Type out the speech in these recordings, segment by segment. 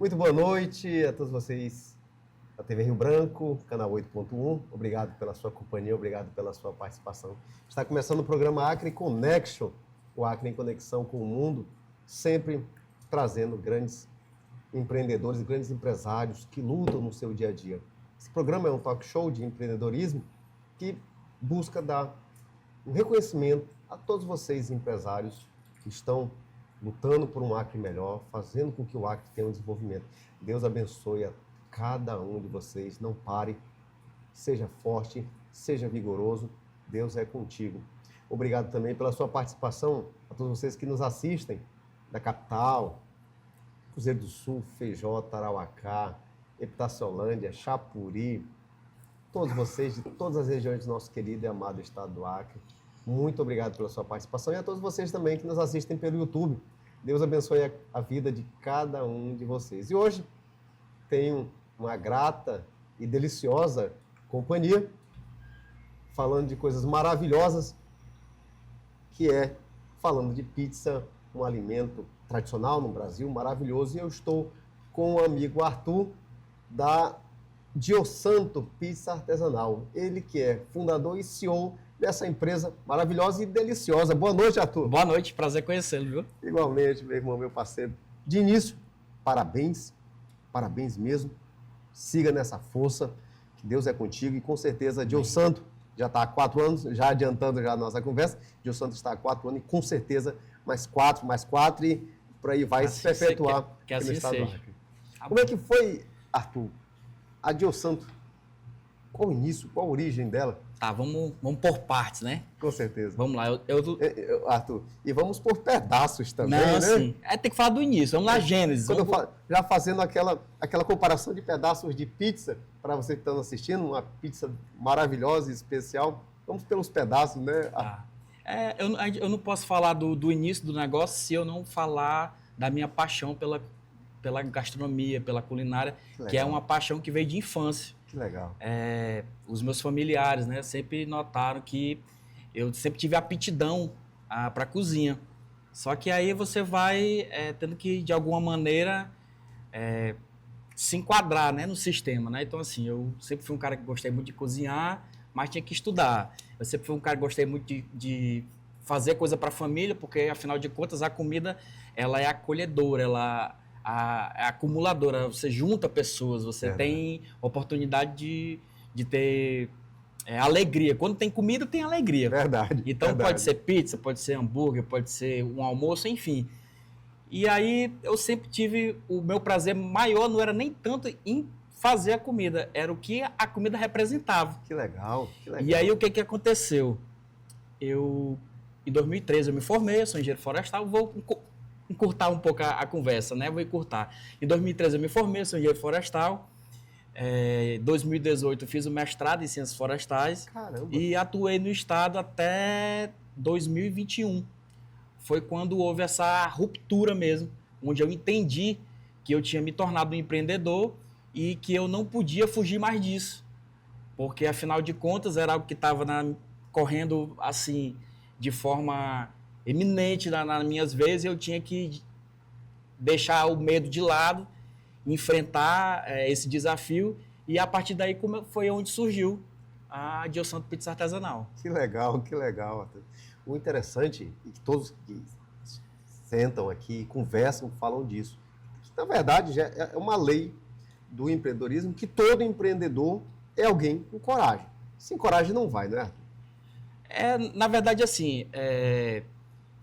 Muito boa noite a todos vocês da TV Rio Branco, canal 8.1. Obrigado pela sua companhia, obrigado pela sua participação. Está começando o programa Acre Connection, o Acre em conexão com o mundo, sempre trazendo grandes empreendedores e grandes empresários que lutam no seu dia a dia. Esse programa é um talk show de empreendedorismo que busca dar um reconhecimento a todos vocês empresários que estão lutando por um Acre melhor, fazendo com que o Acre tenha um desenvolvimento. Deus abençoe a cada um de vocês, não pare, seja forte, seja vigoroso, Deus é contigo. Obrigado também pela sua participação, a todos vocês que nos assistem da capital, Cruzeiro do Sul, Feijó, Tarauacá, Epitaciolândia, Chapuri, todos vocês de todas as regiões do nosso querido e amado estado do Acre. Muito obrigado pela sua participação e a todos vocês também que nos assistem pelo YouTube. Deus abençoe a vida de cada um de vocês. E hoje tenho uma grata e deliciosa companhia, falando de coisas maravilhosas, que é falando de pizza, um alimento tradicional no Brasil, maravilhoso. E eu estou com o amigo Arthur, da Diosanto Pizza Artesanal. Ele que é fundador e CEO dessa empresa maravilhosa e deliciosa. Boa noite, Arthur. Boa noite, prazer conhecê-lo, viu? Igualmente, meu irmão, meu parceiro. De início, parabéns, parabéns mesmo. Siga nessa força, que Deus é contigo e com certeza Diosanto já está há 4 anos, já adiantando já a nossa conversa, Diosanto está há 4 anos e com certeza mais 4 e por aí vai assim se perpetuar que assim no estado do seja. Acre. Como é que foi, Arthur, a Diosanto? Qual o início, qual a origem dela? Tá, vamos por partes, né? Com certeza. Vamos lá. Arthur, e vamos por pedaços também, Não, né? sim. Tem que falar do início. Vamos lá, Gênesis. Quando já fazendo aquela comparação de pedaços de pizza, para você que está assistindo, uma pizza maravilhosa e especial, vamos pelos pedaços, né? Tá. Eu não posso falar do início do negócio se eu não falar da minha paixão pela gastronomia, pela culinária, que é uma paixão que veio de infância. Que legal. Os meus familiares, né, sempre notaram que eu sempre tive aptidão para a cozinha. Só que aí você vai tendo que, de alguma maneira, se enquadrar, né, no sistema, né? Então, assim, eu sempre fui um cara que gostei muito de cozinhar, mas tinha que estudar. Eu sempre fui um cara que gostei muito de fazer coisa para a família, porque, afinal de contas, a comida ela é acolhedora, ela é acumuladora. Você junta pessoas, você tem oportunidade de ter alegria. Quando tem comida, tem alegria. Verdade. Então, verdade. Pode ser pizza, pode ser hambúrguer, pode ser um almoço, enfim. E aí, eu sempre tive o meu prazer maior, não era nem tanto em fazer a comida, era o que a comida representava. Que legal, que legal. E aí, o que aconteceu? Em 2013, eu me formei, eu sou engenheiro florestal, vou encurtar um pouco a conversa, né? Vou encurtar. Em 2013, eu me formei, sou engenheiro florestal. Em 2018, eu fiz o mestrado em ciências florestais. Caramba. E atuei no estado até 2021. Foi quando houve essa ruptura mesmo, onde eu entendi que eu tinha me tornado um empreendedor e que eu não podia fugir mais disso. Porque, afinal de contas, era algo que estava correndo assim, de forma eminente nas minhas vezes, eu tinha que deixar o medo de lado, enfrentar esse desafio, e a partir daí foi onde surgiu a Diosanto Pizza Artesanal. Que legal, Arthur. O interessante é que todos que sentam aqui, conversam, falam disso. Que, na verdade, já é uma lei do empreendedorismo que todo empreendedor é alguém com coragem. Sem coragem não vai, não é, Arthur? Na verdade, assim,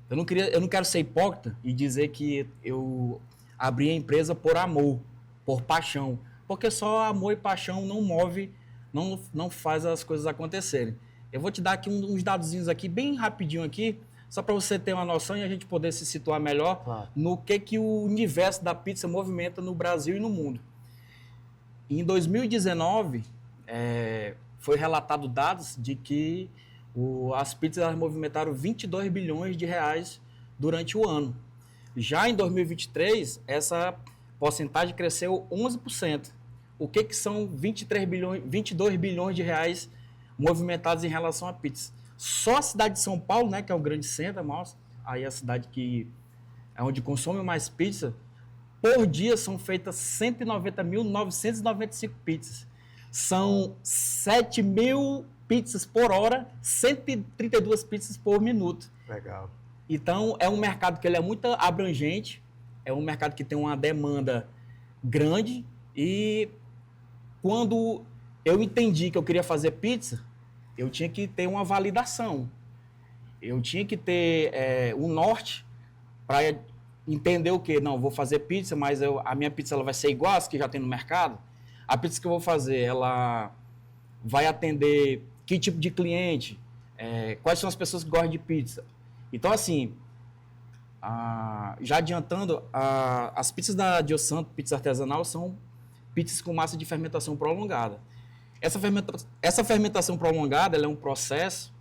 eu não quero ser hipócrita e dizer que eu abri a empresa por amor, por paixão. Porque só amor e paixão não move, não faz as coisas acontecerem. Eu vou te dar aqui uns dadozinhos aqui, bem rapidinho aqui, só para você ter uma noção e a gente poder se situar melhor no que o universo da pizza movimenta no Brasil e no mundo. Em 2019, foi relatado dados de que as pizzas movimentaram 22 bilhões de reais durante o ano. Já em 2023, essa porcentagem cresceu 11%. O que são 22 bilhões de reais movimentados em relação à pizza? Só a cidade de São Paulo, né, que é o grande centro, aí a cidade que é onde consome mais pizza, Por dia são feitas 190.995 pizzas. São 7.000 pizzas por hora, 132 pizzas por minuto. Legal. Então, é um mercado que ele é muito abrangente, é um mercado que tem uma demanda grande, e quando eu entendi que eu queria fazer pizza, eu tinha que ter uma validação. Eu tinha que ter um norte para entender o quê? Não, vou fazer pizza, mas a minha pizza ela vai ser igual às que já tem no mercado. A pizza que eu vou fazer, ela vai atender que tipo de cliente? Quais são as pessoas que gostam de pizza? Então, assim, já adiantando, as pizzas da Dio Santo, pizza artesanal, são pizzas com massa de fermentação prolongada. Essa fermentação prolongada, ela é um processo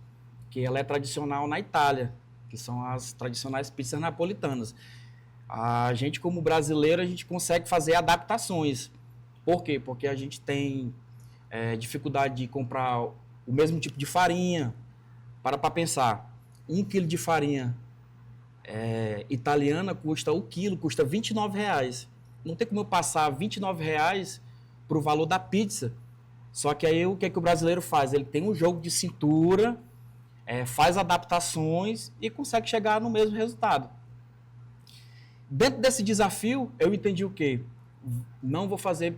que ela é tradicional na Itália, que são as tradicionais pizzas napolitanas. A gente, como brasileiro, a gente consegue fazer adaptações. Por quê? Porque a gente tem dificuldade de comprar o mesmo tipo de farinha. Para pensar, 1 quilo de farinha italiana custa o quilo, custa R$29. Não tem como eu passar R$29 para o valor da pizza. Só que aí o que o brasileiro faz? Ele tem um jogo de cintura, faz adaptações e consegue chegar no mesmo resultado. Dentro desse desafio, eu entendi o quê? Não vou fazer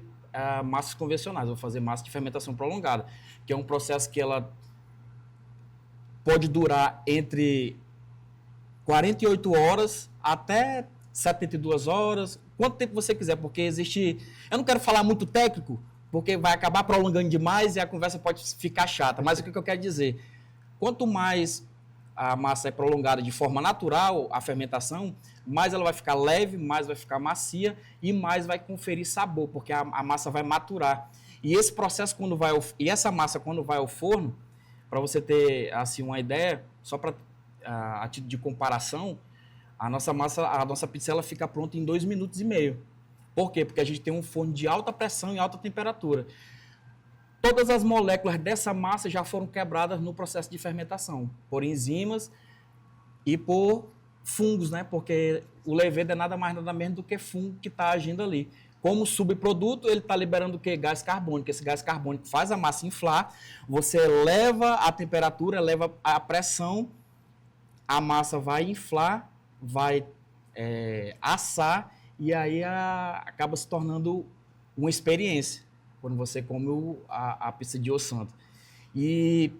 massas convencionais, vou fazer massa de fermentação prolongada, que é um processo que ela pode durar entre 48 horas até 72 horas, quanto tempo você quiser, porque existe... Eu não quero falar muito técnico, porque vai acabar prolongando demais e a conversa pode ficar chata, mas o que eu quero dizer? Quanto mais a massa é prolongada de forma natural, a fermentação, mais ela vai ficar leve, mais vai ficar macia e mais vai conferir sabor, porque a massa vai maturar. E esse processo, essa massa, quando vai ao forno, para você ter assim, uma ideia, só para a título de comparação, a nossa pizza ela fica pronta em 2 minutos e meio. Por quê? Porque a gente tem um forno de alta pressão e alta temperatura. Todas as moléculas dessa massa já foram quebradas no processo de fermentação, por enzimas e por fungos, né? Porque o levedo é nada mais nada menos do que fungo que está agindo ali. Como subproduto, ele está liberando o quê? Gás carbônico. Esse gás carbônico faz a massa inflar, você eleva a temperatura, eleva a pressão, a massa vai inflar, vai assar, e aí acaba se tornando uma experiência quando você come a pizza Dio Santo. E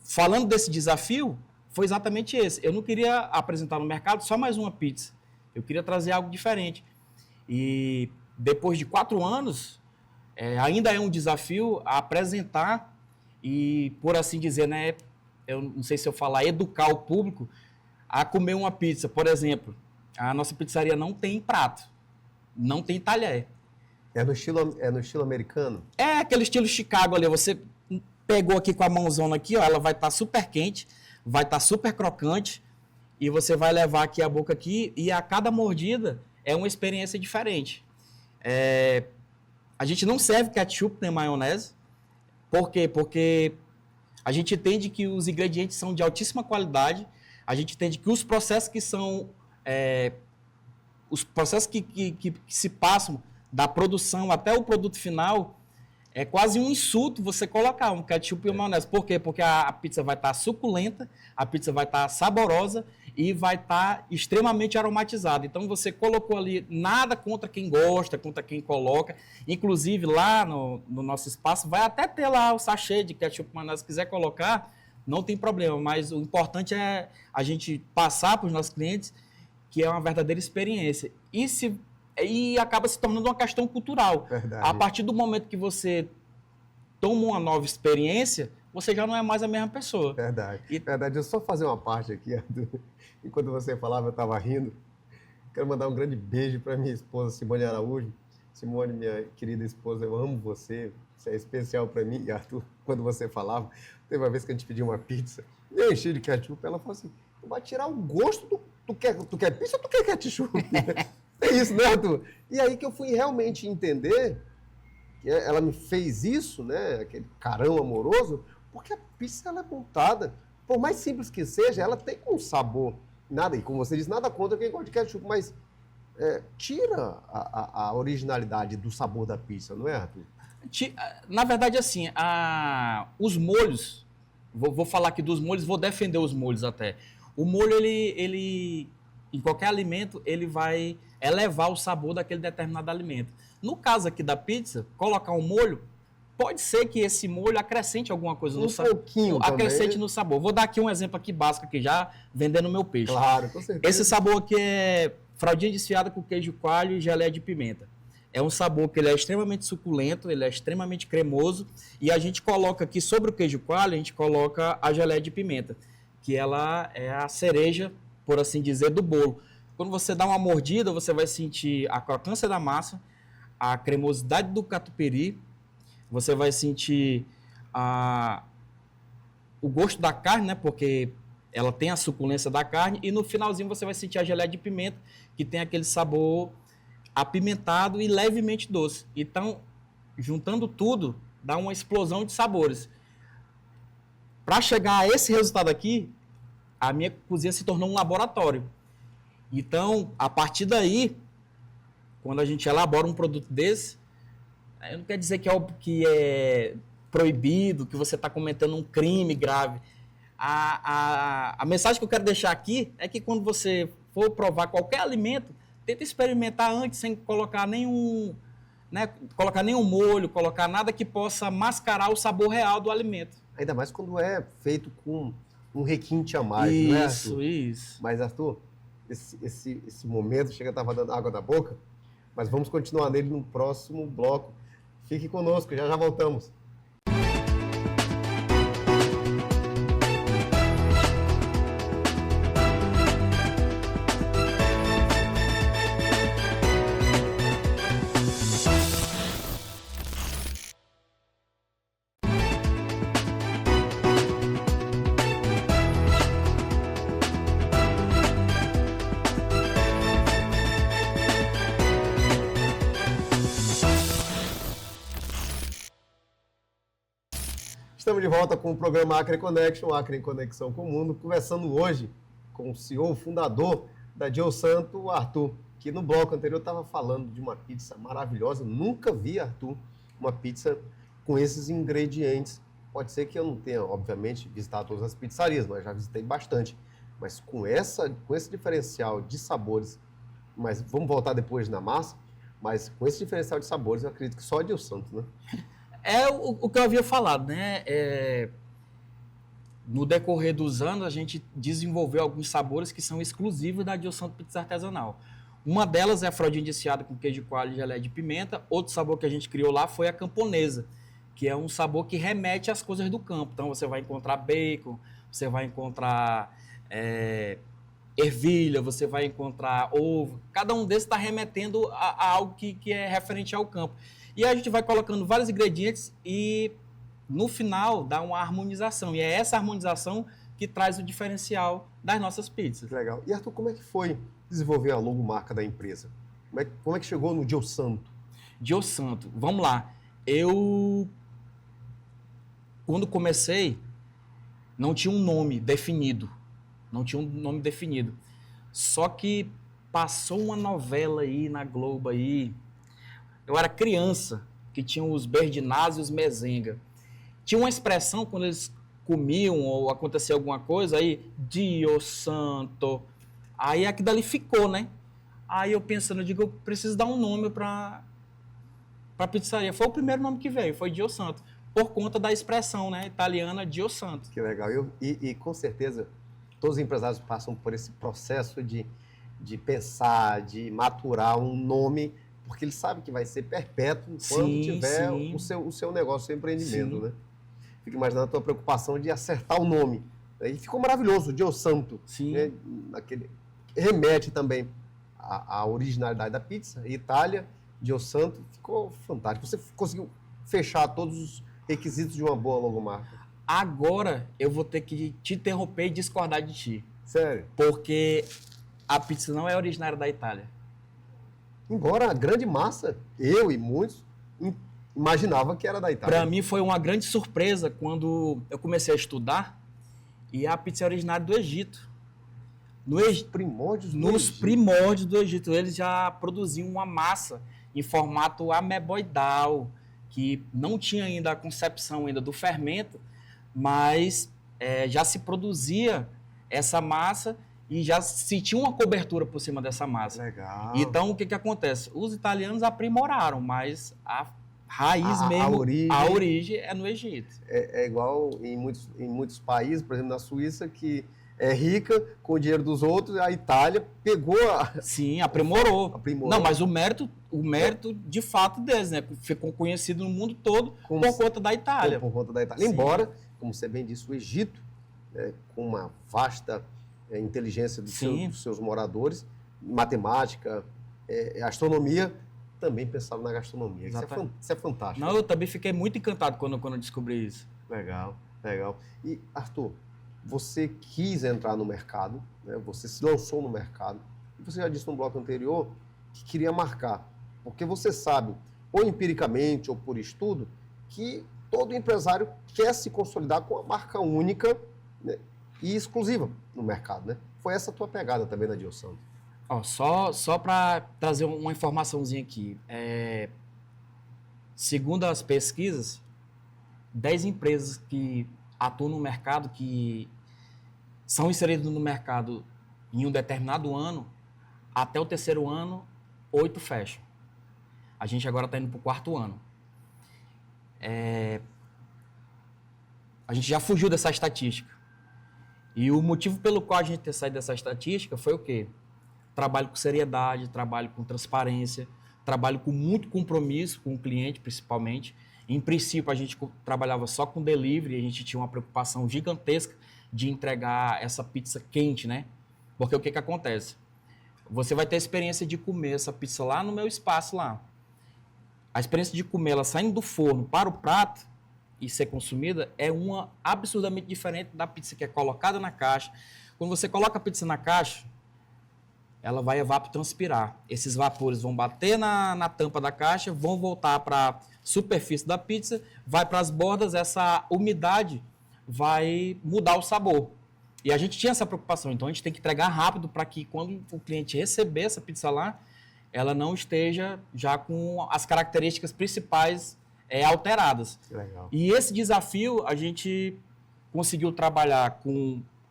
falando desse desafio, foi exatamente esse. Eu não queria apresentar no mercado só mais uma pizza. Eu queria trazer algo diferente. E depois de 4 anos, ainda é um desafio apresentar e, por assim dizer, né, eu não sei se eu falar, educar o público a comer uma pizza. Por exemplo, a nossa pizzaria não tem prato, não tem talher. É no estilo americano? É aquele estilo Chicago ali. Você pegou aqui com a mãozona aqui, ó, ela vai estar super quente, vai estar super crocante, e você vai levar aqui a boca aqui, e a cada mordida é uma experiência diferente. A gente não serve ketchup nem maionese. Por quê? Porque a gente entende que os ingredientes são de altíssima qualidade, a gente entende que os processos que são... os processos que se passam da produção até o produto final, é quase um insulto você colocar um ketchup e uma maionese. Por quê? Porque a pizza vai estar suculenta, a pizza vai estar saborosa e vai estar extremamente aromatizada. Então, você colocou ali, nada contra quem gosta, contra quem coloca. Inclusive, lá no nosso espaço, vai até ter lá o sachê de ketchup e maionese. Se quiser colocar, não tem problema. Mas o importante é a gente passar para os nossos clientes que é uma verdadeira experiência. E acaba se tornando uma questão cultural. Verdade. A partir do momento que você toma uma nova experiência, você já não é mais a mesma pessoa. Verdade. Verdade. Eu só fazer uma parte aqui. Enquanto você falava, eu estava rindo. Quero mandar um grande beijo para minha esposa, Simone Araújo. Simone, minha querida esposa, eu amo você. Você é especial para mim. E Arthur, quando você falava, teve uma vez que a gente pediu uma pizza, eu enchi de ketchup, ela falou assim, tu vai tirar o gosto do... Tu quer pizza ou tu quer ketchup? É isso, né, Arthur? E aí que eu fui realmente entender que ela me fez isso, né, aquele carão amoroso, porque a pizza ela é montada, por mais simples que seja, ela tem um sabor. Nada, e como você disse, nada contra quem gosta de ketchup, mas tira a originalidade do sabor da pizza, não é, Arthur? Na verdade, assim, os molhos, vou falar aqui dos molhos, vou defender os molhos até. O molho, ele em qualquer alimento, ele vai elevar o sabor daquele determinado alimento. No caso aqui da pizza, colocar um molho, pode ser que esse molho acrescente alguma coisa no sabor. Acrescente no sabor. Vou dar aqui um exemplo aqui básico, aqui já vendendo meu peixe. Claro, com certeza. Esse sabor aqui é fraldinha desfiada com queijo coalho e geleia de pimenta. É um sabor que ele é extremamente suculento, ele é extremamente cremoso, e a gente coloca aqui sobre o queijo coalho, a gente coloca a geleia de pimenta, que ela é a cereja, por assim dizer, do bolo. Quando você dá uma mordida, você vai sentir a crocância da massa, a cremosidade do catupiry, você vai sentir o gosto da carne, né? Porque ela tem a suculência da carne, e no finalzinho você vai sentir a geleia de pimenta, que tem aquele sabor apimentado e levemente doce. Então, juntando tudo, dá uma explosão de sabores. Para chegar a esse resultado aqui, a minha cozinha se tornou um laboratório. Então, a partir daí, quando a gente elabora um produto desse, não quer dizer que é proibido, que você está cometendo um crime grave. A mensagem que eu quero deixar aqui é que quando você for provar qualquer alimento, tenta experimentar antes, sem colocar nenhum molho, colocar nada que possa mascarar o sabor real do alimento. Ainda mais quando é feito com um requinte a mais, não é, Arthur? Isso. Mas, Arthur, esse momento chega a estar dando água na boca, mas vamos continuar nele no próximo bloco. Fique conosco, já voltamos. Estamos de volta com o programa Acre Connection, Acre em Conexão com o Mundo, conversando hoje com o CEO, fundador da Dio Santo, Arthur, que no bloco anterior estava falando de uma pizza maravilhosa. Nunca vi, Arthur, uma pizza com esses ingredientes. Pode ser que eu não tenha, obviamente, visitado todas as pizzarias, mas já visitei bastante. Mas com esse diferencial de sabores, mas vamos voltar depois na massa, mas com esse diferencial de sabores, eu acredito que só a Dio Santo, né? É o que eu havia falado, né? No decorrer dos anos, a gente desenvolveu alguns sabores que são exclusivos da Dio Santo Pizza Artesanal. Uma delas é a fraldinha desfiada com queijo coalho e geleia de pimenta. Outro sabor que a gente criou lá foi a camponesa, que é um sabor que remete às coisas do campo. Então, você vai encontrar bacon, você vai encontrar ervilha, você vai encontrar ovo. Cada um desses está remetendo a algo que é referente ao campo. E a gente vai colocando vários ingredientes e, no final, dá uma harmonização. E é essa harmonização que traz o diferencial das nossas pizzas. Legal. E, Arthur, como é que foi desenvolver a logomarca da empresa? Como é que chegou no Dio Santo? Dio Santo, vamos lá. Quando comecei, não tinha um nome definido. Só que passou uma novela aí na Globo aí. Eu era criança, que tinha os Berdinazzi e os Mezenga. Tinha uma expressão quando eles comiam ou acontecia alguma coisa, aí, Dio Santo. Aí aquilo dali ficou, né? Aí eu pensando, eu preciso dar um nome para a pizzaria. Foi o primeiro nome que veio, foi Dio Santo. Por conta da expressão, né, italiana, Dio Santo. Que legal. E com certeza, todos os empresários passam por esse processo de pensar, de maturar um nome, porque ele sabe que vai ser perpétuo quando tiver o seu negócio, o seu empreendimento, né? Fico imaginando a tua preocupação de acertar o nome. E ficou maravilhoso, o Dio Santo. Sim. Né? Remete também à originalidade da pizza, Itália, Dio Santo, ficou fantástico. Você conseguiu fechar todos os requisitos de uma boa logomarca. Agora eu vou ter que te interromper e discordar de ti. Sério? Porque a pizza não é originária da Itália. Embora a grande massa, eu e muitos, imaginava que era da Itália. Para mim foi uma grande surpresa quando eu comecei a estudar e a pizza é originária do Egito. Primórdios do Nos Egito. primórdios do Egito, eles já produziam uma massa em formato ameboidal, que não tinha ainda a concepção ainda do fermento, mas já se produzia essa massa e já se tinha uma cobertura por cima dessa massa. Legal. Então, o que acontece? Os italianos aprimoraram, mas a raiz mesmo, a a origem é no Egito. É igual em muitos países, por exemplo, na Suíça, que é rica com o dinheiro dos outros, a Itália pegou Sim, aprimorou. Aprimorou. Não, mas o mérito de fato deles, né? Ficou conhecido no mundo todo por conta da Itália. Por conta da Itália. Sim. Embora, como você bem disse, o Egito, com uma vasta inteligência dos seus moradores, matemática, astronomia, também pensaram na gastronomia. Isso é fantástico. Não, eu também fiquei muito encantado quando eu descobri isso. Legal, legal. E, Arthur, você quis entrar no mercado, né? Você se lançou no mercado, e você já disse no bloco anterior que queria marcar, porque você sabe, ou empiricamente ou por estudo, que todo empresário quer se consolidar com uma marca única, né, e exclusiva no mercado, né? Foi essa a tua pegada também na Dio Santos. Ó, só para trazer uma informaçãozinha aqui. Segundo as pesquisas, 10 empresas que atuam no mercado, que são inseridas no mercado em um determinado ano, até o terceiro ano, 8 fecham. A gente agora está indo para o quarto ano. A gente já fugiu dessa estatística. E o motivo pelo qual a gente ter saído dessa estatística foi o quê? Trabalho com seriedade, trabalho com transparência, trabalho com muito compromisso com o cliente, principalmente. Em princípio, a gente trabalhava só com delivery, a gente tinha uma preocupação gigantesca de entregar essa pizza quente, né? Porque o que acontece? Você vai ter a experiência de comer essa pizza lá no meu espaço lá. A experiência de comer ela saindo do forno para o prato e ser consumida é uma absurdamente diferente da pizza que é colocada na caixa. Quando você coloca a pizza na caixa, ela vai evapotranspirar. Esses vapores vão bater na tampa da caixa, vão voltar para a superfície da pizza, vai para as bordas, essa umidade vai mudar o sabor. E a gente tinha essa preocupação, então a gente tem que entregar rápido para que quando o cliente receber essa pizza lá, ela não esteja já com as características principais alteradas. Legal. E esse desafio a gente conseguiu trabalhar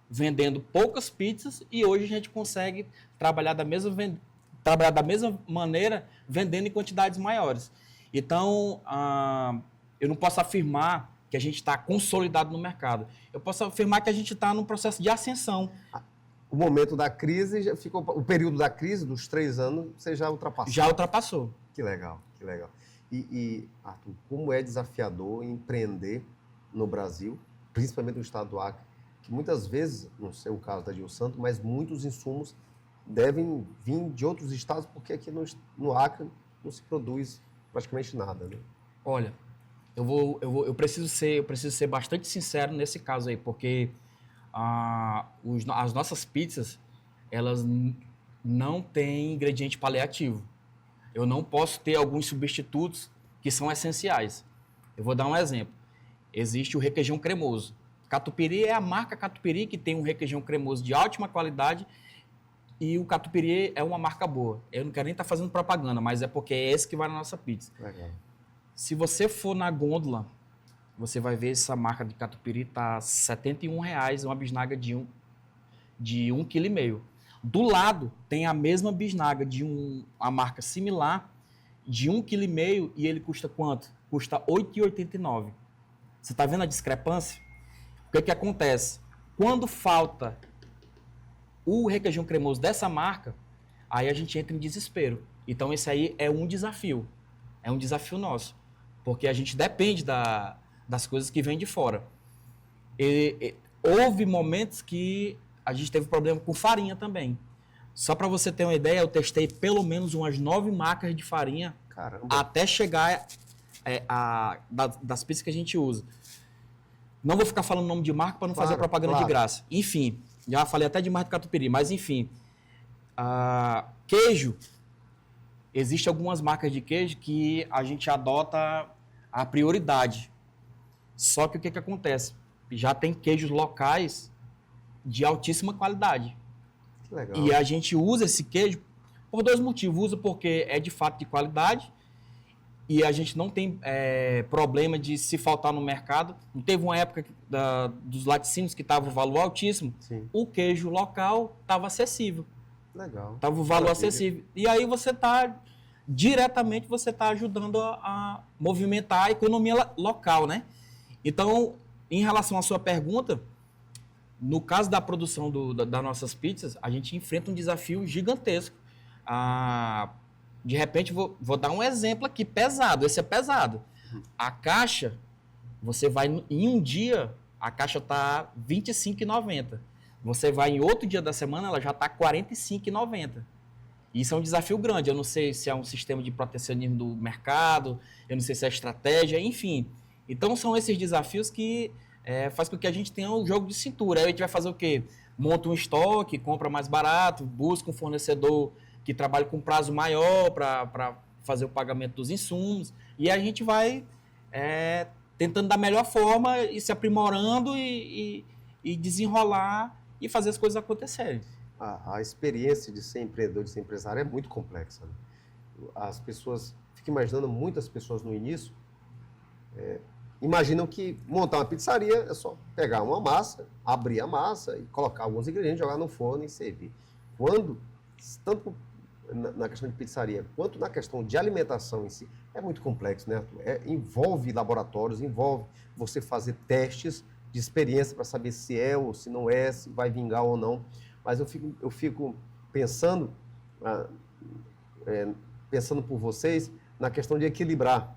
vendendo poucas pizzas e hoje a gente consegue trabalhar da mesma maneira vendendo em quantidades maiores. Então, eu não posso afirmar que a gente está consolidado no mercado. Eu posso afirmar que a gente está num processo de ascensão. O momento da crise, o período da crise, dos 3 anos, você já ultrapassou. Já ultrapassou. Que legal, que legal. E Arthur, como é desafiador empreender no Brasil, principalmente no estado do Acre, que muitas vezes, não sei o caso da Dio Santos, mas muitos insumos devem vir de outros estados, porque aqui no Acre não se produz praticamente nada, né? Olha, eu preciso ser bastante sincero nesse caso aí, porque as nossas pizzas, elas não têm ingrediente paliativo. Eu não posso ter alguns substitutos que são essenciais. Eu vou dar um exemplo. Existe o requeijão cremoso. Catupiry é a marca Catupiry, que tem um requeijão cremoso de ótima qualidade, e o Catupiry é uma marca boa. Eu não quero nem estar fazendo propaganda, mas é porque é esse que vai na nossa pizza. Legal. Se você for na gôndola, você vai ver essa marca de Catupiry está R$ 71,00, uma bisnaga de 1,5 kg. Do lado tem a mesma bisnaga de uma marca similar de 1,5 kg e ele custa quanto? Custa R$ 8,89. Você está vendo a discrepância? O que acontece? Quando falta o requeijão cremoso dessa marca, aí a gente entra em desespero. Então esse aí é um desafio nosso, porque a gente depende das coisas que vêm de fora. Houve momentos que a gente teve problema com farinha também. Só para você ter uma ideia, eu testei pelo menos umas 9 marcas de farinha. Caramba. Até chegar das pizzas que a gente usa. Não vou ficar falando nome de marca para não fazer propaganda de graça. Enfim, já falei até de marca do Catupiry, mas enfim. Queijo. Existem algumas marcas de queijo que a gente adota a prioridade. Só que o que acontece? Já tem queijos locais de altíssima qualidade. Que legal. E a gente usa esse queijo por dois motivos. Usa porque é de fato de qualidade e a gente não tem problema de se faltar no mercado. Não teve uma época dos laticínios que estava o valor altíssimo. Sim. O queijo local estava acessível. Legal. Estava o valor acessível. E aí você está, diretamente, você está ajudando a movimentar a economia local, né? Então, em relação à sua pergunta, no caso da produção das nossas pizzas, a gente enfrenta um desafio gigantesco. De repente, vou dar um exemplo aqui, pesado. Esse é pesado. A caixa, você vai em um dia, a caixa está R$ 25,90. Você vai em outro dia da semana, ela já está R$ 45,90. Isso é um desafio grande. Eu não sei se é um sistema de protecionismo do mercado, eu não sei se é estratégia, enfim. Então, são esses desafios que faz com que a gente tenha um jogo de cintura. Aí a gente vai fazer o quê? Monta um estoque, compra mais barato, busca um fornecedor que trabalhe com prazo maior para fazer o pagamento dos insumos. E a gente vai tentando da melhor forma e se aprimorando e desenrolar e fazer as coisas acontecerem. A experiência de ser empreendedor, de ser empresário é muito complexa. Né? As pessoas, fico imaginando, muitas pessoas no início imaginam que montar uma pizzaria é só pegar uma massa, abrir a massa e colocar alguns ingredientes, jogar no forno e servir. Tanto na questão de pizzaria quanto na questão de alimentação em si, é muito complexo, né, Arthur? Envolve laboratórios, envolve você fazer testes de experiência para saber se é ou se não é, se vai vingar ou não. Mas eu fico pensando, pensando por vocês, na questão de equilibrar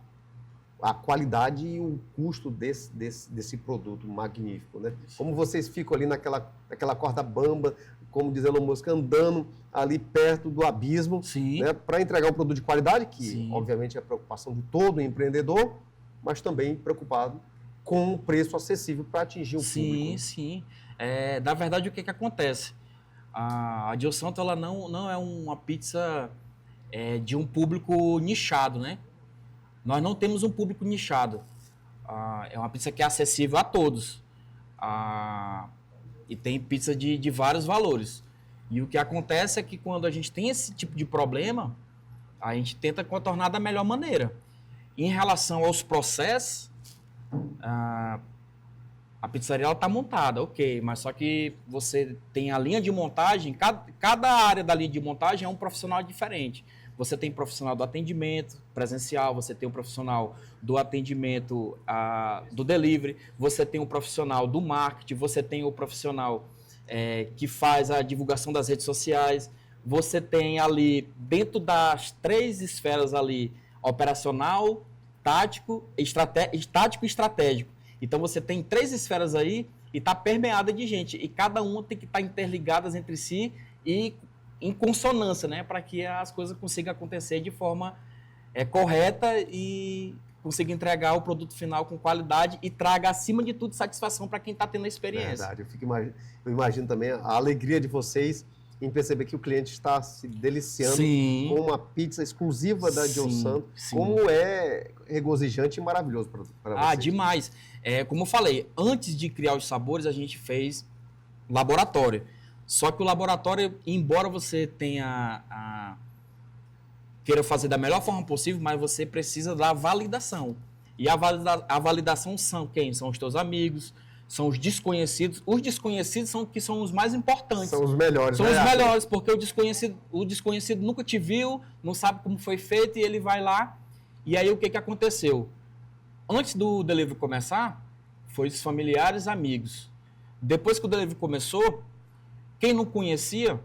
a qualidade e o custo desse produto magnífico, né? Como vocês ficam ali naquela corda bamba, como diz Elon Musk, andando ali perto do abismo, né, para entregar um produto de qualidade, que obviamente é a preocupação de todo empreendedor, mas também preocupado com um preço acessível para atingir o público. Sim. Na verdade, o que acontece? A Dio Santo, ela não é uma pizza de um público nichado, né? Nós não temos um público nichado. É uma pizza que é acessível a todos. E tem pizza de vários valores. E o que acontece é que quando a gente tem esse tipo de problema, a gente tenta contornar da melhor maneira. Em relação aos processos, a pizzaria está montada, ok, mas só que você tem a linha de montagem, cada área da linha de montagem é um profissional diferente. Você tem profissional do atendimento presencial, você tem um profissional do atendimento do delivery, você tem um profissional do marketing, você tem o profissional que faz a divulgação das redes sociais, você tem ali, dentro das 3 esferas ali, operacional, tático e estratégico. Então você tem 3 esferas aí e está permeada de gente. E cada uma tem que estar interligadas entre si e em consonância, né? Para que as coisas consigam acontecer de forma correta e consiga entregar o produto final com qualidade e traga, acima de tudo, satisfação para quem está tendo a experiência. Verdade. Eu imagino também a alegria de vocês em perceber que o cliente está se deliciando com uma pizza exclusiva da Dio Santo. Como é regozijante e maravilhoso para vocês. Demais. Como eu falei, antes de criar os sabores, a gente fez laboratório. Só que o laboratório, embora você queira fazer da melhor forma possível, mas você precisa da validação. E a validação são quem? São os teus amigos, são os desconhecidos. Os desconhecidos são os mais importantes. São os melhores. São os melhores, porque o desconhecido nunca te viu, não sabe como foi feito e ele vai lá. E aí o que aconteceu? Antes do delivery começar, foi os familiares, amigos. Depois que o delivery começou, quem não conhecia,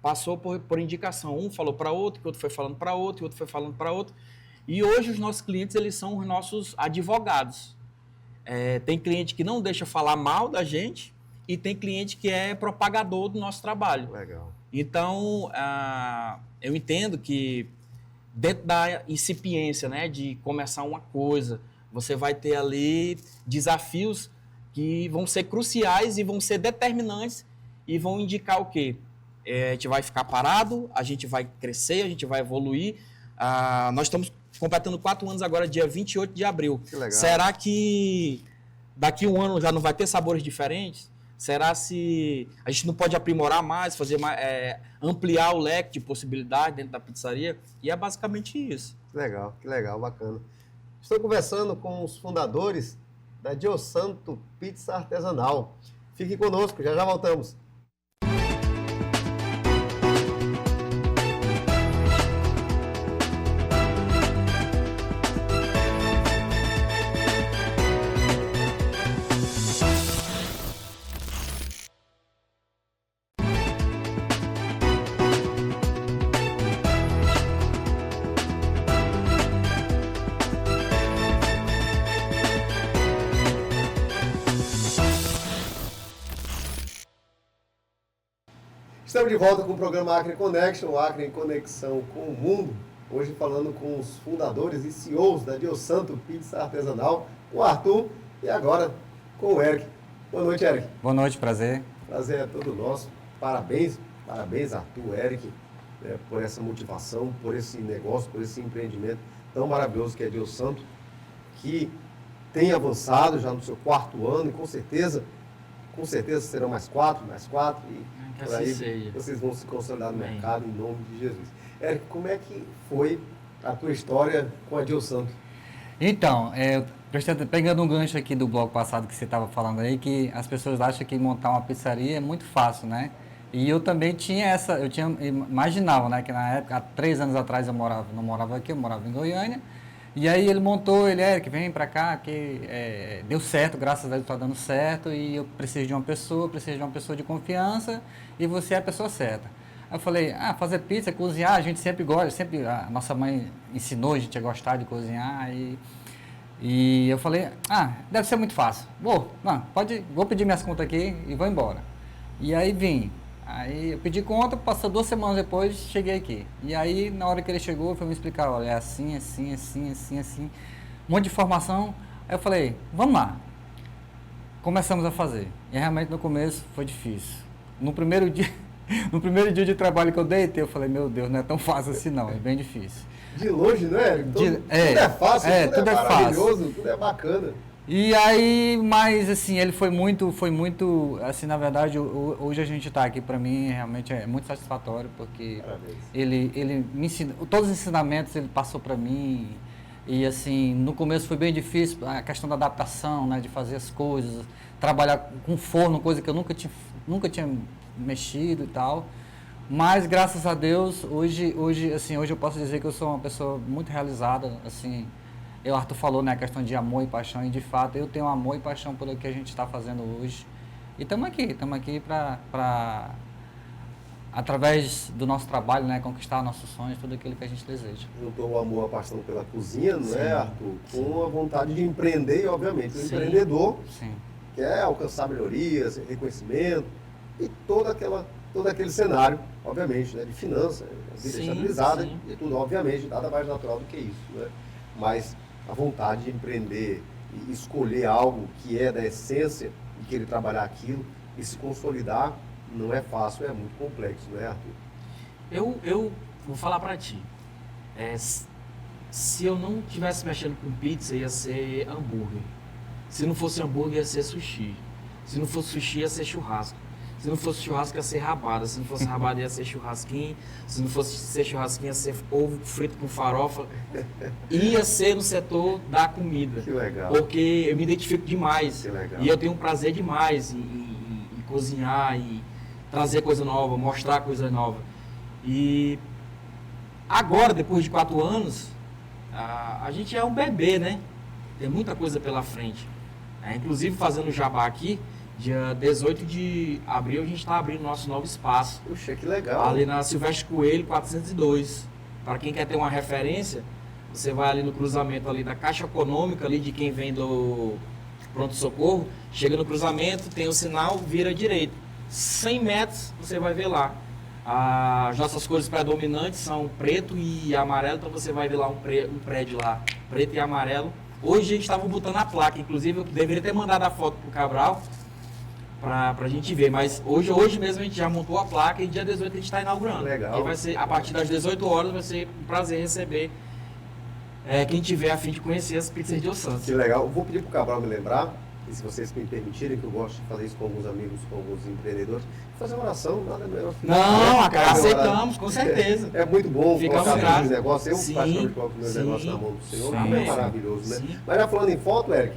passou por indicação. Um falou para outro, que outro foi falando para outro, que outro foi falando para outro. E hoje os nossos clientes, eles são os nossos advogados. Tem cliente que não deixa falar mal da gente e tem cliente que é propagador do nosso trabalho. Legal. Então, eu entendo que dentro da incipiência, né, de começar uma coisa, você vai ter ali desafios que vão ser cruciais e vão ser determinantes e vão indicar o quê? A gente vai ficar parado, a gente vai crescer, a gente vai evoluir. Nós estamos completando 4 anos agora, dia 28 de abril. Que legal. Será que daqui a um ano já não vai ter sabores diferentes? Será se a gente não pode aprimorar mais, fazer mais, ampliar o leque de possibilidades dentro da pizzaria? E é basicamente isso. Que legal, bacana. Estou conversando com os fundadores da Dio Santo Pizza Artesanal. Fique conosco, já voltamos. Estamos de volta com o programa Acre Connection, Acre em conexão com o mundo. Hoje falando com os fundadores e CEOs da Dio Santo Pizza Artesanal, o Arthur e agora com o Eric. Boa noite, Eric. Boa noite, prazer. Prazer é todo nosso. Parabéns, Arthur, Eric, por essa motivação, por esse negócio, por esse empreendimento tão maravilhoso que é a Dio Santo, que tem avançado já no seu 4º ano e com certeza serão mais 4 e por aí vocês vão se consolidar no mercado em nome de Jesus. Eric, como é que foi a tua história com a Dio Santo? Então, pegando um gancho aqui do bloco passado que você estava falando aí, que as pessoas acham que montar uma pizzaria é muito fácil, né? E eu também imaginava, né, que na época, há 3 anos atrás não morava aqui, eu morava em Goiânia. E aí Eric, vem pra cá, que deu certo, graças a Deus está dando certo, e eu preciso de uma pessoa de confiança, e você é a pessoa certa. Aí eu falei, fazer pizza, cozinhar, a gente sempre gosta, a nossa mãe ensinou a gente a gostar de cozinhar, e eu falei, deve ser muito fácil. Vou pedir minhas contas aqui e vou embora. E aí vim. Aí eu pedi conta, passou 2 semanas depois, cheguei aqui. E aí, na hora que ele chegou, foi me explicar, olha, é assim, um monte de informação. Aí eu falei, vamos lá. Começamos a fazer. E realmente no começo foi difícil. No primeiro dia de trabalho que eu deitei, eu falei, meu Deus, não é tão fácil assim não, é bem difícil. De longe, não é? Tudo é fácil, tudo é maravilhoso, tudo é bacana. E aí, mas assim, ele foi muito, assim, na verdade, hoje a gente está aqui, para mim, realmente é muito satisfatório, porque ele me ensinou, todos os ensinamentos ele passou para mim, e assim, no começo foi bem difícil, a questão da adaptação, né, de fazer as coisas, trabalhar com forno, coisa que eu nunca tinha mexido e tal, mas graças a Deus, hoje eu posso dizer que eu sou uma pessoa muito realizada, assim. O Arthur falou, né, a questão de amor e paixão, e de fato eu tenho amor e paixão pelo que a gente está fazendo hoje. E estamos aqui para, através do nosso trabalho, né, conquistar nossos sonhos, tudo aquilo que a gente deseja. Juntou o amor, a paixão pela cozinha, não é, Arthur? Com a vontade de empreender, e obviamente, o empreendedor quer alcançar melhorias, reconhecimento e todo aquele cenário, obviamente, né, de finanças, vida estabilizada e tudo, obviamente, nada mais natural do que isso, né? Mas a vontade de empreender e escolher algo que é da essência e querer trabalhar aquilo e se consolidar não é fácil, é muito complexo, não é, Arthur? Eu vou falar pra ti, se eu não tivesse mexendo com pizza, ia ser hambúrguer. Se não fosse hambúrguer, ia ser sushi. Se não fosse sushi, ia ser churrasco. Se não fosse churrasco, ia ser rabada. Se não fosse rabada, ia ser churrasquinho. Se não fosse ser churrasquinho, ia ser ovo frito com farofa. Ia ser no setor da comida. Que legal. Porque eu me identifico demais. Que legal. E eu tenho um prazer demais em cozinhar, e trazer coisa nova, mostrar coisa nova. E agora, depois de 4 anos, a gente é um bebê, né? Tem muita coisa pela frente. Inclusive, fazendo jabá aqui, dia 18 de abril a gente está abrindo nosso novo espaço. Puxa, que legal. Ali na Silvestre Coelho, 402. Para quem quer ter uma referência, você vai ali no cruzamento ali da Caixa Econômica, ali de quem vem do pronto-socorro, chega no cruzamento, tem o sinal, vira direito. 100 metros você vai ver lá. As nossas cores predominantes são preto e amarelo, então você vai ver lá um prédio lá, preto e amarelo. Hoje a gente estava botando a placa, inclusive eu deveria ter mandado a foto pro Cabral, pra gente ver, mas hoje mesmo a gente já montou a placa e dia 18 a gente está inaugurando. Legal. E vai ser, a partir das 18 horas, vai ser um prazer receber quem tiver a fim de conhecer as pizzas de Dio Santo. Que legal. Eu vou pedir pro Cabral me lembrar, e se vocês me permitirem, que eu gosto de fazer isso com alguns amigos, com alguns empreendedores, fazer uma oração, nada melhor que Não, fazer aceitamos, com certeza. É muito bom Ficamos colocar gratos. os negócios. Eu Sim, praticamente coloco meus sim, negócios na mão do Senhor. sim, É maravilhoso, né? sim. Mas já falando em foto, Eric,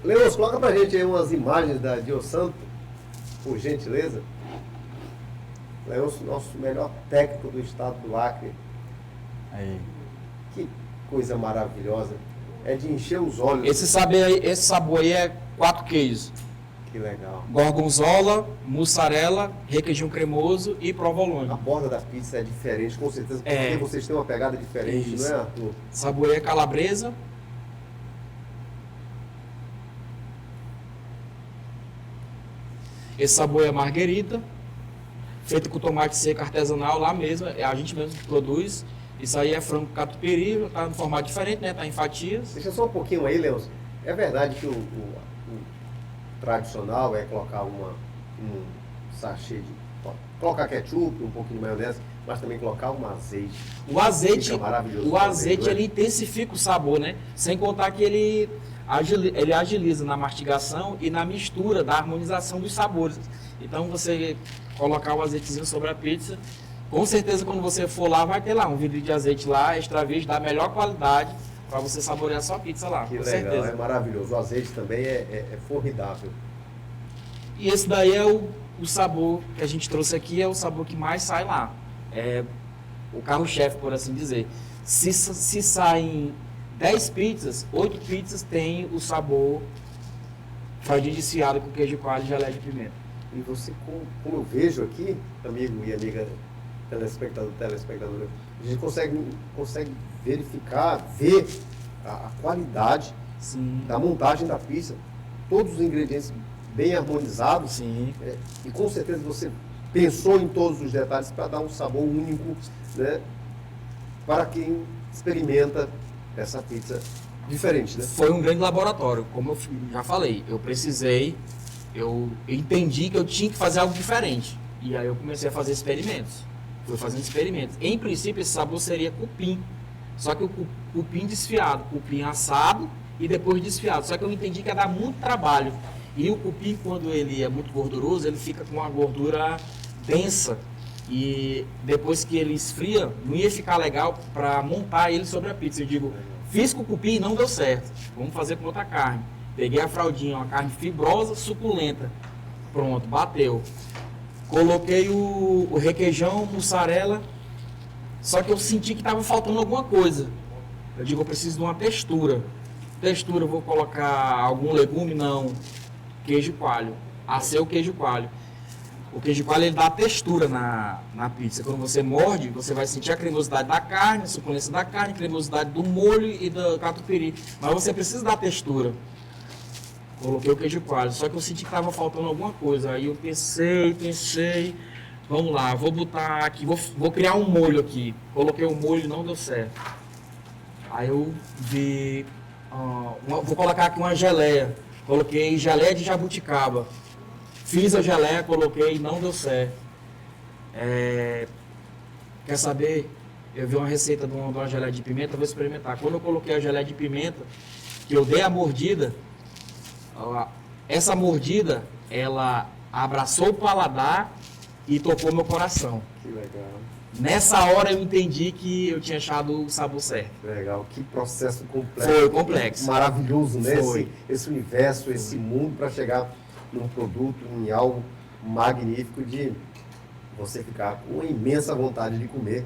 Leôncio, coloca pra gente aí umas imagens da Diosanto, por gentileza. Leôncio, nosso melhor técnico do estado do Acre. Aí. Que coisa maravilhosa. É de encher os olhos. Esse sabor aí é 4 queijos. Que legal. Gorgonzola, mussarela, requeijão cremoso e A provolone. borda da pizza é diferente, com certeza, porque É. vocês têm uma pegada diferente, Isso. não é, Arthur? Sabor aí é calabresa. Esse sabor é marguerita, feito com tomate seco artesanal lá mesmo, é a gente mesmo que produz. Isso aí é frango catupiry, tá no formato diferente, né? Tá em fatias. Deixa só um pouquinho aí, Leôncio. É verdade que o tradicional é colocar um sachê de... Colocar ketchup, um pouquinho de maionese, mas também colocar um azeite. O azeite, Fica maravilhoso o também, azeite não é? ele intensifica o sabor, né? Sem contar que ele agiliza na mastigação e na mistura, da harmonização dos sabores. Então você colocar o azeitezinho sobre a pizza, com certeza quando você for lá vai ter lá um vidro de azeite lá, extra virgem, da melhor qualidade, para você saborear a sua pizza lá, Que com legal, certeza. é maravilhoso. O azeite também é formidável. E esse daí é o sabor que a gente trouxe aqui, é o sabor que mais sai lá. É o carro-chefe, por assim dizer. Se saem 10 pizzas, 8 pizzas têm o sabor fradinho desfiado com queijo coalho e geleia de pimenta. E você, como eu vejo aqui, amigo e amiga telespectadora, a gente consegue verificar, ver a qualidade Sim, da montagem da pizza. Todos os ingredientes bem harmonizados. sim. E com certeza você pensou em todos os detalhes para dar um sabor único, né, para quem experimenta essa pizza diferente, né? Foi um grande laboratório, como eu já falei. Eu entendi que eu tinha que fazer algo diferente. E aí eu comecei a fazer experimentos. Fui fazendo experimentos. Em princípio, esse sabor seria cupim. Só que o cupim desfiado, cupim assado e depois desfiado. Só que eu entendi que ia dar muito trabalho. E o cupim, quando ele é muito gorduroso, ele fica com uma gordura densa. E depois que ele esfria, não ia ficar legal para montar ele sobre a pizza. Eu digo, fiz com o cupim e não deu certo. Vamos fazer com outra carne. Peguei a fraldinha, uma carne fibrosa, suculenta. Pronto, bateu. Coloquei o requeijão, mussarela. Só que eu senti que estava faltando alguma coisa. Eu digo, eu preciso de uma textura. Textura, eu vou colocar algum legume? Não. Queijo coalho. Assei o queijo coalho. O queijo coalho ele dá textura na pizza. Quando você morde, você vai sentir a cremosidade da carne, a suculência da carne, a cremosidade do molho e do catupiry. Mas você precisa dar textura. Coloquei o queijo coalho, só que eu senti que estava faltando alguma coisa. Aí eu pensei, vamos lá, vou botar aqui, vou criar um molho aqui. Coloquei o molho e não deu certo. Aí eu vi, vou colocar aqui uma geleia. Coloquei geleia de jabuticaba. Fiz a geleia, coloquei e não deu certo. Quer saber? Eu vi uma receita de uma geleia de pimenta, vou experimentar. Quando eu coloquei a geleia de pimenta, que eu dei a mordida, essa mordida, ela abraçou o paladar e tocou meu coração. Que legal. Nessa hora eu entendi que eu tinha achado o sabor certo. Legal, que processo complexo. Foi complexo. Maravilhoso, né? Foi. Esse universo, esse mundo para chegar num produto, em algo magnífico de você ficar com uma imensa vontade de comer.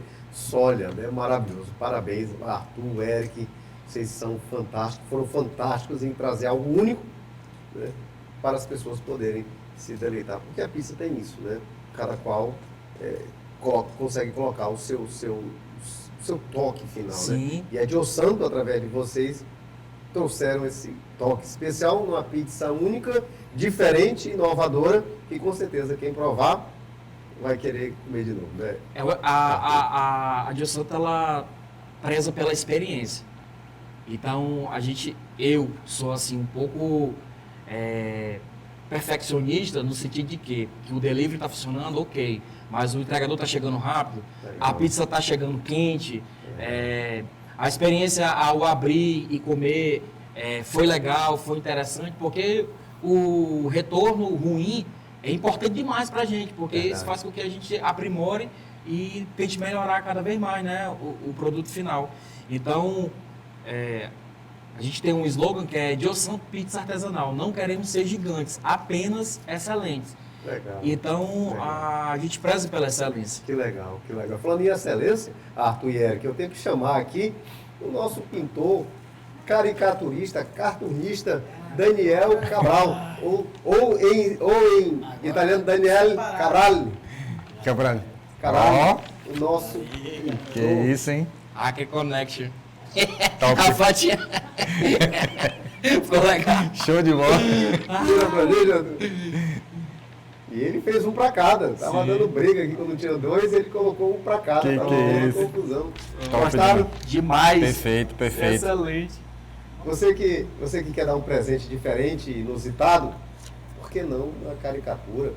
Olha, né? Maravilhoso. Parabéns, Arthur, Eric, vocês são fantásticos, foram fantásticos em trazer algo único, né, para as pessoas poderem se deleitar. Porque a pizza tem isso, né? Cada qual consegue colocar o seu toque final, Sim. né? E a Diosanto, através de vocês, trouxeram esse toque especial numa pizza única, diferente, inovadora, que com certeza quem provar vai querer comer de novo, né? A Diosanto, ela preza pela experiência. Então, eu sou assim um pouco perfeccionista no sentido de que o delivery está funcionando, ok, mas o entregador está chegando rápido, a pizza está chegando quente, a experiência ao abrir e comer foi legal, foi interessante, porque o retorno ruim é importante demais para a gente, porque Verdade. isso faz com que a gente aprimore e tente melhorar cada vez mais, né, o produto final. Então, a gente tem um slogan que é Dio Santo Pizza Artesanal. Não queremos ser gigantes, apenas excelentes. Legal. Então, Legal. a gente preza pela excelência. Que legal, que legal. Falando em excelência, Arthur e Eric, eu tenho que chamar aqui o nosso pintor, caricaturista, cartunista, Daniel Cabral. ou em italiano, Daniel Cabral. Cabral. Cabral, o nosso pintor. Que isso, hein? Hacker Connection. Top. A fatinha. Ficou legal. Show de bola. Tira pra gente, Arthur. E ele fez um pra cada. Tava dando briga aqui quando tinha dois, ele colocou um pra cada. Que Tava é dando isso? confusão. Top Gostaram? Demais. Perfeito, perfeito. Excelente. Você que quer dar um presente diferente, inusitado, por que não uma caricatura?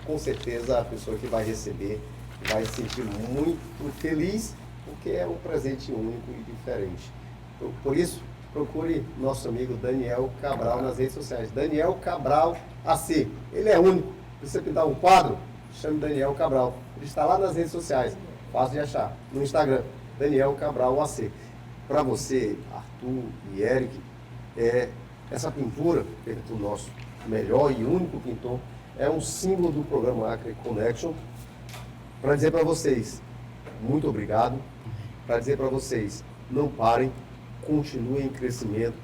Com certeza a pessoa que vai receber vai se sentir muito feliz, porque é um presente único e diferente. Então, por isso, procure nosso amigo Daniel Cabral nas redes sociais. Daniel Cabral AC. Ele é único. Se você pintar um quadro, chame Daniel Cabral. Ele está lá nas redes sociais. Fácil de achar. No Instagram, Daniel Cabral AC. Para você, Arthur e Eric, essa pintura, feita do nosso melhor e único pintor, é um símbolo do programa Acre Connection. Para dizer para vocês, muito obrigado. Para dizer para vocês, não parem, continuem em crescimento,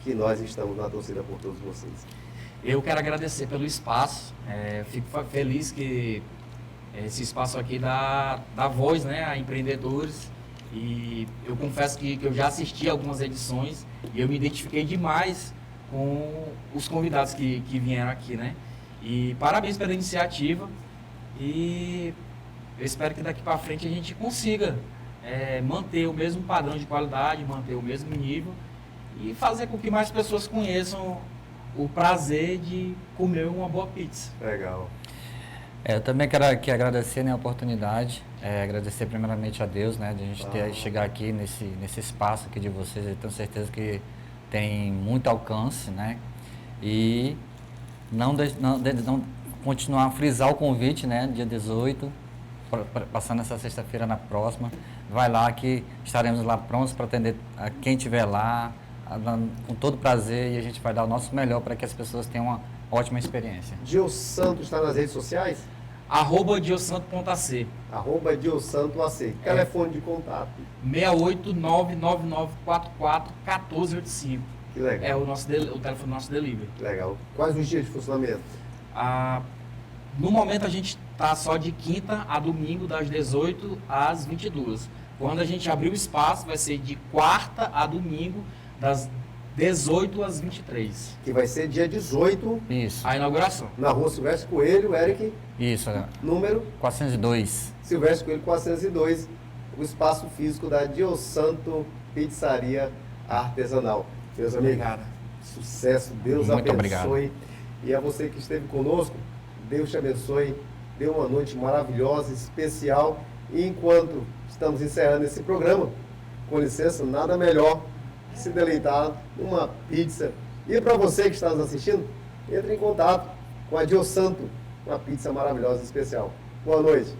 que nós estamos na torcida por todos vocês. Eu quero agradecer pelo espaço. Fico feliz que esse espaço aqui dá voz, né, a empreendedores. E eu confesso que eu já assisti algumas edições e eu me identifiquei demais com os convidados que vieram aqui, né? E parabéns pela iniciativa e eu espero que daqui para frente a gente consiga manter o mesmo padrão de qualidade, manter o mesmo nível e fazer com que mais pessoas conheçam o prazer de comer uma boa pizza. Legal. Eu também quero aqui agradecer, né, a oportunidade, agradecer primeiramente a Deus, né, de a gente chegar aqui nesse espaço aqui de vocês. Eu tenho certeza que tem muito alcance, né, e não continuar a frisar o convite, né, dia 18, passando essa sexta-feira na próxima. Vai lá que estaremos lá prontos para atender a quem estiver lá, com todo prazer, e a gente vai dar o nosso melhor para que as pessoas tenham uma ótima experiência. Dio Santo está nas redes sociais? @diosanto.ac @diosantoac. Telefone de contato. 68999441485. Que legal. É o telefone do nosso delivery. Legal. Quais os dias de funcionamento? No momento a gente está só de quinta a domingo, das 18 às 22. Quando a gente abrir o espaço, vai ser de quarta a domingo, das 18 às 23. Que vai ser dia 18, Isso, A inauguração. na rua Silvestre Coelho, Eric, isso, número 402. Silvestre Coelho 402, o espaço físico da Dio Santo Pizzaria Artesanal. Meus amigos, Obrigado. sucesso, Deus Muito abençoe. E a você que esteve conosco, Deus te abençoe. Dê uma noite maravilhosa, especial. E enquanto estamos encerrando esse programa, com licença, nada melhor que se deleitar numa pizza. E para você que está nos assistindo, entre em contato com a Dio Santo, uma pizza maravilhosa e especial. Boa noite.